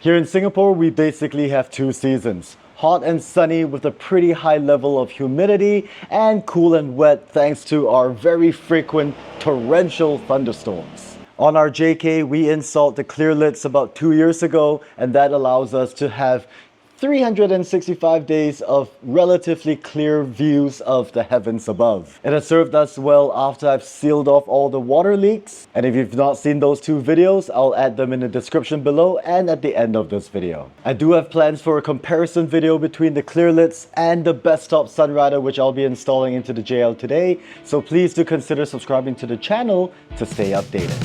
Here in Singapore, we basically have two seasons. Hot and sunny with a pretty high level of humidity, and cool and wet thanks to our very frequent torrential thunderstorms. On our JK, we installed the clear lids about 2 years ago, and that allows us to have 365 days of relatively clear views of the heavens above. It has served us well after I've sealed off all the water leaks. And if you've not seen those two videos, I'll add them in the description below and at the end of this video. I do have plans for a comparison video between the clear lids and the BESTOP Sunrider, which I'll be installing into the JL today. So please do consider subscribing to the channel to stay updated.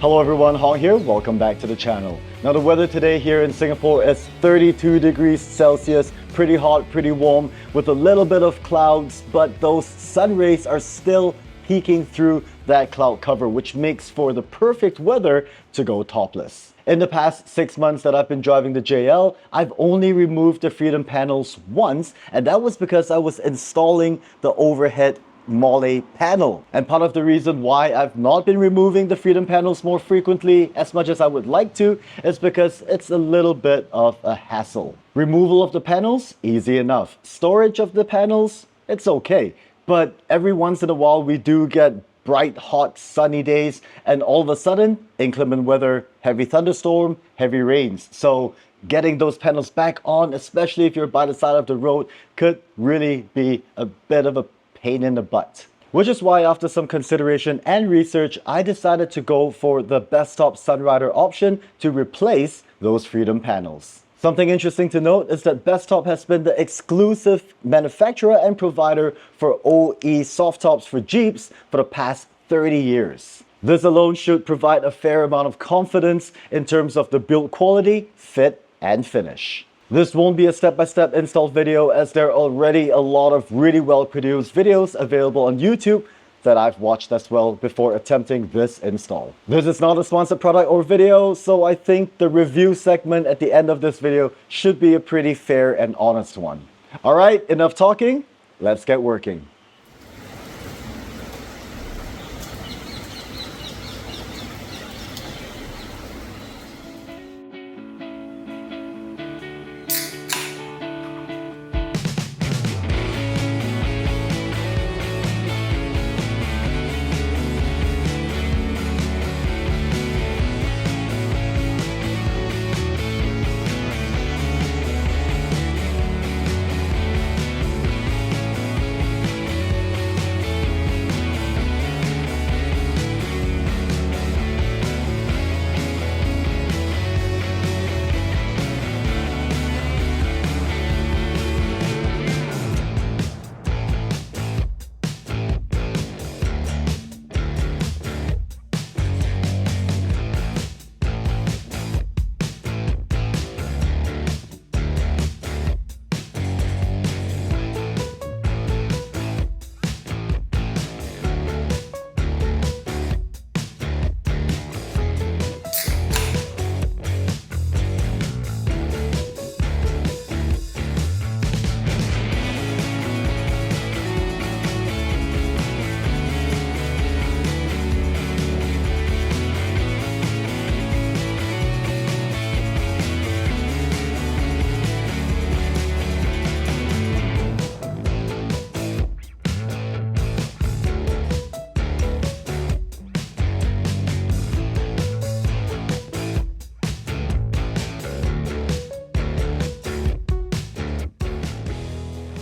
Hello everyone, Hong here. Welcome back to the channel. Now the weather today here in Singapore is 32 degrees Celsius, pretty hot, pretty warm, with a little bit of clouds, but those sun rays are still peeking through that cloud cover, which makes for the perfect weather to go topless. In the past 6 months that I've been driving the JL, I've only removed the freedom panels once, and that was because I was installing the overhead Mole panel. And part of the reason why I've not been removing the freedom panels more frequently as much as I would like to is because it's a little bit of a hassle. Removal of the panels, easy enough. Storage of the panels, it's okay. But every once in a while we do get bright, hot, sunny days, and all of a sudden, inclement weather, heavy thunderstorm, heavy rains. So getting those panels back on, especially if you're by the side of the road, could really be a bit of a pain in the butt. Which is why after some consideration and research, I decided to go for the BESTOP Sunrider option to replace those freedom panels. Something interesting to note is that BESTOP has been the exclusive manufacturer and provider for OE soft tops for Jeeps for the past 30 years. This alone should provide a fair amount of confidence in terms of the build quality, fit, and finish. This won't be a step-by-step install video, as there are already a lot of really well-produced videos available on YouTube that I've watched as well before attempting this install. This is not a sponsored product or video, so I think the review segment at the end of this video should be a pretty fair and honest one. Alright, enough talking, let's get working.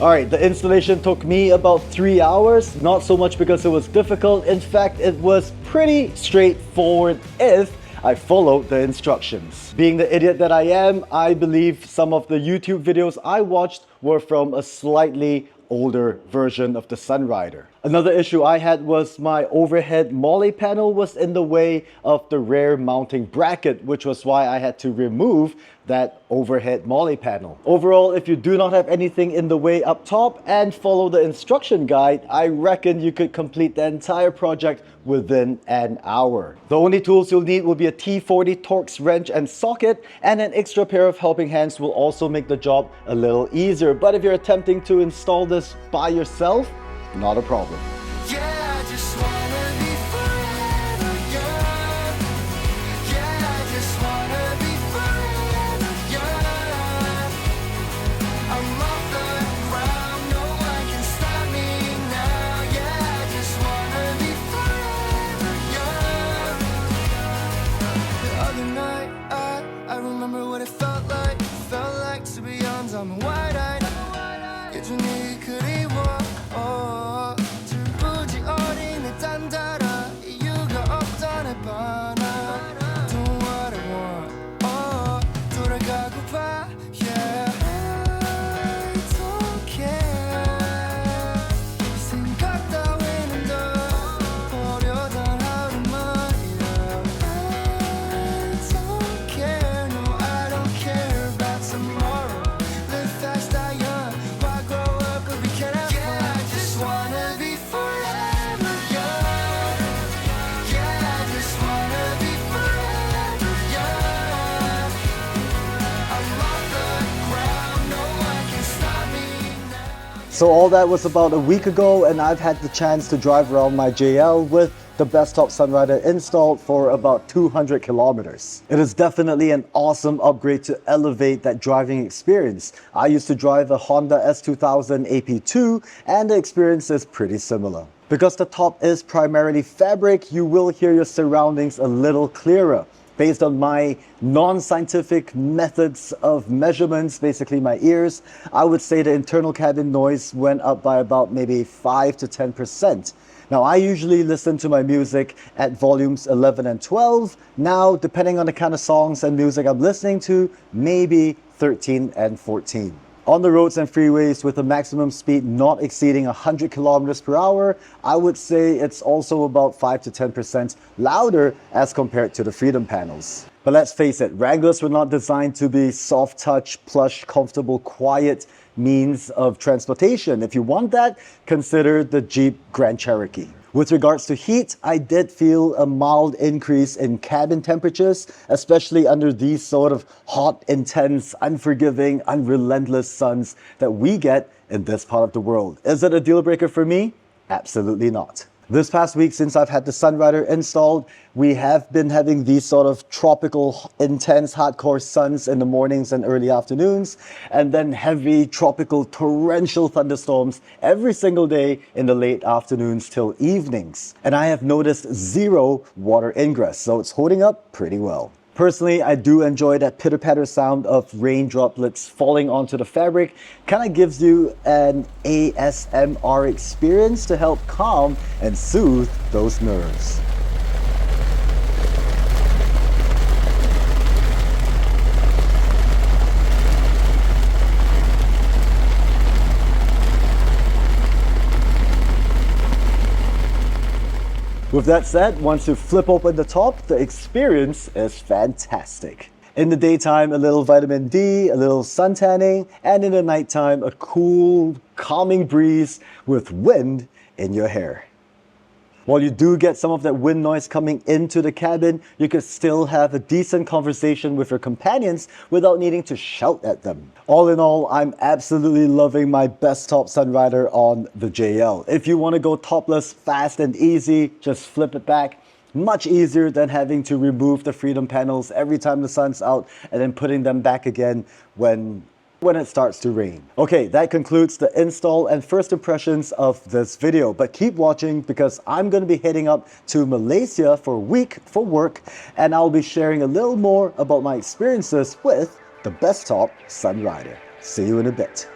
Alright, the installation took me about 3 hours, not so much because it was difficult. In fact, it was pretty straightforward if I followed the instructions. Being the idiot that I am, I believe some of the YouTube videos I watched were from a slightly older version of the Sunrider. Another issue I had was my overhead molly panel was in the way of the rear mounting bracket, which was why I had to remove that overhead molly panel. Overall, if you do not have anything in the way up top and follow the instruction guide, I reckon you could complete the entire project within an hour. The only tools you'll need will be a T40 Torx wrench and socket, and an extra pair of helping hands will also make the job a little easier. But if you're attempting to install this by yourself, not a problem. Yeah, I just wanna be forever young. Yeah, I just wanna be forever young. I'm off the ground, no one can stop me now. Yeah, I just wanna be forever young. The other night, I remember what it felt like. Felt like to be young, I'm wide-eyed. 예전에 그리워. 줄부지 어린 내 딴따라 이유가 없던 해봐나. Don't what I want. 돌아가고파. Yeah, I don't care. 생각 따위는 더 버려던 하루만이야. I don't care. No, I don't care about tomorrow. Live fast, die young. Why grow up if we can't have fun? Yeah, I just wanna be forever young. Yeah, I just wanna be forever young. I'm off the ground, no one can stop me now. So all that was about a week ago, and I've had the chance to drive around my JL with the BESTOP Sunrider installed for about 200 kilometers. It is definitely an awesome upgrade to elevate that driving experience. I used to drive a Honda S2000 AP2, and the experience is pretty similar. Because the top is primarily fabric, you will hear your surroundings a little clearer. Based on my non-scientific methods of measurements, basically my ears, I would say the internal cabin noise went up by about maybe 5 to 10%. Now, I usually listen to my music at volumes 11 and 12. Now, depending on the kind of songs and music I'm listening to, maybe 13 and 14. On the roads and freeways with a maximum speed not exceeding 100 kilometers per hour, I would say it's also about 5 to 10% louder as compared to the Freedom panels. But let's face it, Wranglers were not designed to be soft touch, plush, comfortable, quiet means of transportation. If you want that, consider the Jeep Grand Cherokee. With regards to heat, I did feel a mild increase in cabin temperatures, especially under these sort of hot, intense, unforgiving, unrelentless suns that we get in this part of the world. Is it a deal breaker for me? Absolutely not. This past week, since I've had the Sunrider installed, we have been having these sort of tropical, intense, hardcore suns in the mornings and early afternoons, and then heavy, tropical, torrential thunderstorms every single day in the late afternoons till evenings. And I have noticed zero water ingress, so it's holding up pretty well. Personally, I do enjoy that pitter-patter sound of rain droplets falling onto the fabric. Kind of gives you an ASMR experience to help calm and soothe those nerves. With that said, once you flip open the top, the experience is fantastic. In the daytime, a little vitamin D, a little sun tanning, and in the nighttime, a cool, calming breeze with wind in your hair. While you do get some of that wind noise coming into the cabin, you can still have a decent conversation with your companions without needing to shout at them. All in all, I'm absolutely loving my BESTOP Sunrider on the JL. If you want to go topless, fast and easy, just flip it back. Much easier than having to remove the Freedom panels every time the sun's out and then putting them back again when it starts to rain. Okay, that concludes the install and first impressions of this video, but keep watching because I'm going to be heading up to Malaysia for a week for work, and I'll be sharing a little more about my experiences with the BESTOP Sunrider. See you in a bit.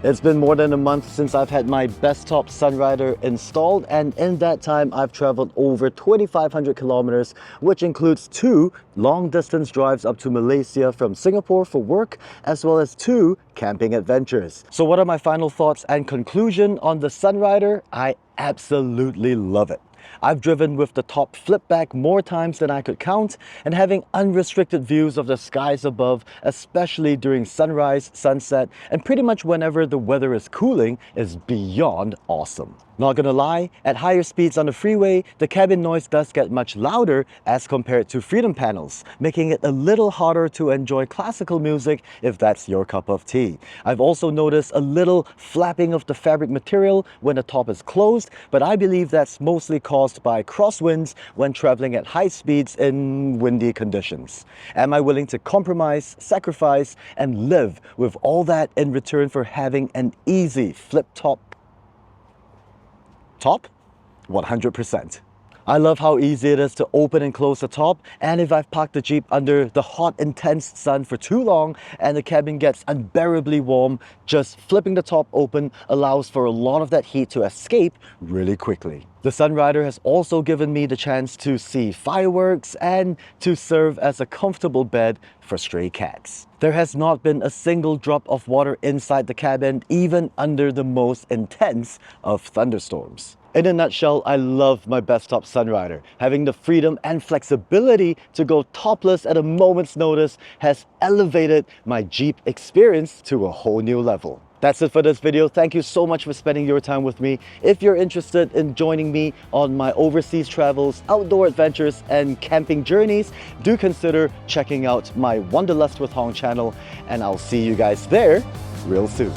It's been more than a month since I've had my BESTOP Sunrider installed, and in that time I've traveled over 2,500 kilometers, which includes 2 long-distance drives up to Malaysia from Singapore for work, as well as 2 camping adventures. So what are my final thoughts and conclusion on the Sunrider? I absolutely love it. I've driven with the top flip back more times than I could count, and having unrestricted views of the skies above, especially during sunrise, sunset, and pretty much whenever the weather is cooling, is beyond awesome. Not gonna lie, at higher speeds on the freeway, the cabin noise does get much louder as compared to Freedom panels, making it a little harder to enjoy classical music if that's your cup of tea. I've also noticed a little flapping of the fabric material when the top is closed, but I believe that's mostly caused by crosswinds when traveling at high speeds in windy conditions. Am I willing to compromise, sacrifice, and live with all that in return for having an easy flip-top? 100%. I love how easy it is to open and close the top, and if I've parked the Jeep under the hot, intense sun for too long and the cabin gets unbearably warm, just flipping the top open allows for a lot of that heat to escape really quickly. The Sunrider has also given me the chance to see fireworks and to serve as a comfortable bed for stray cats. There has not been a single drop of water inside the cabin, even under the most intense of thunderstorms. In a nutshell, I love my BESTOP Sunrider. Having the freedom and flexibility to go topless at a moment's notice has elevated my Jeep experience to a whole new level. That's it for this video. Thank you so much for spending your time with me. If you're interested in joining me on my overseas travels, outdoor adventures, and camping journeys, do consider checking out my Wanderlust with Hong channel, and I'll see you guys there real soon.